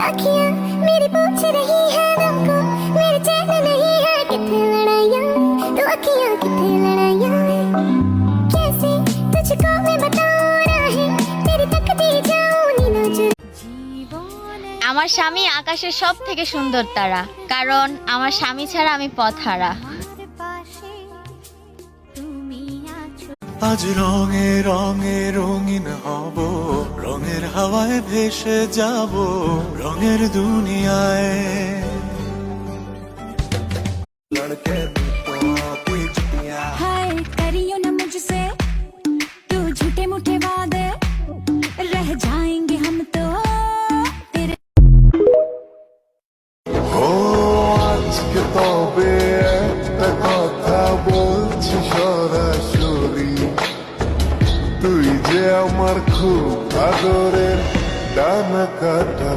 अखियां मेरी पूछ रही है दिल को, मेरे चैन नहीं है कितने लड़ाइयाँ, तो अखियां कितने लड़ाइयाँ, कैसे तुझको मैं बताऊं राहें तेरी तकती जाऊं नींदों चुरा। আমার স্বামী আকাশের সব থেকে সুন্দর তারা, কারণ আমার স্বামী ছাড়া আমি পথহারা। আজ রঙে রঙে রঙিন হব, রঙের হাওয়ায় ভেসে যাব, রঙের দুনিয়ায়। हाय करियो ना मुझसे तू झूठे मूठे वादे, रह जाएंगे हम तो तेरे। ও আজকে তবে একটা কথা বলছি সরাসরি, তুই যে আমার খুব আদরের ডানা কাটা